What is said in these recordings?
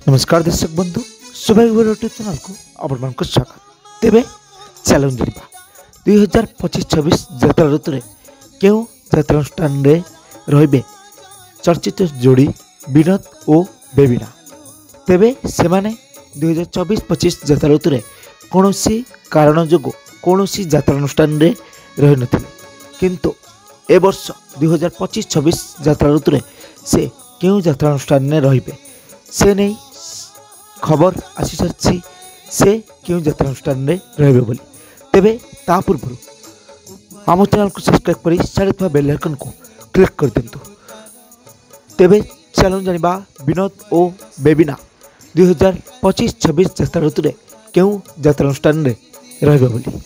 नमस्कार दर्शक बंधु स्वाभाविक यूट्यूब चैनल को आपण स्वागत। तेबे चलो जाना 2025-26 यात्रा ऋतु में क्यों यात्रानुष्ठान रे चर्चित जोड़ी विनोद और बेबिना। तेबे से 2024-25 यात्रा ऋतु में कौन कारण जो कौन यात्रानुष्ठान रही नथिले, किंतु ए वर्ष 2025-26 यात्रा ऋतु में से क्यों यात्रानुष्ठान रहिबे से नहीं खबर आसी सारी से क्यों यात्रानुष्ठान रहिबे बोली। तेबे ता पूर्व आम चैनल को सब्सक्राइब करी सारे बेल आइकन को क्लिक कर दिंतु। तेबे चलो जानिबा विनोद और बेबिना 2025-26 यात्रा ऋतु में क्यों यात्रानुष्ठान रहिबे बोली।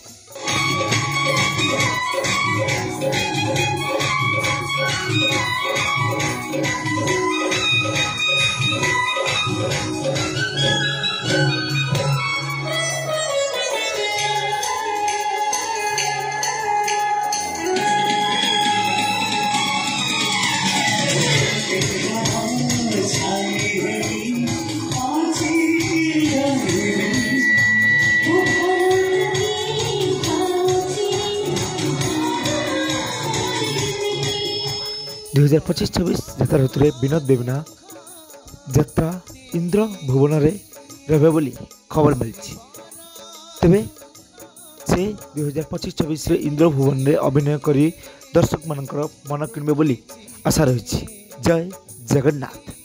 2025-26 यात्रा ऋतु में विनोद बेबिना यात्रा इंद्र भुवन रहे बोली खबर मिली। तेबे से 2025-26 इंद्र भुवन रे अभिनय करी दर्शक मानकर मन किणबे बोली आशा रही। जय जगन्नाथ।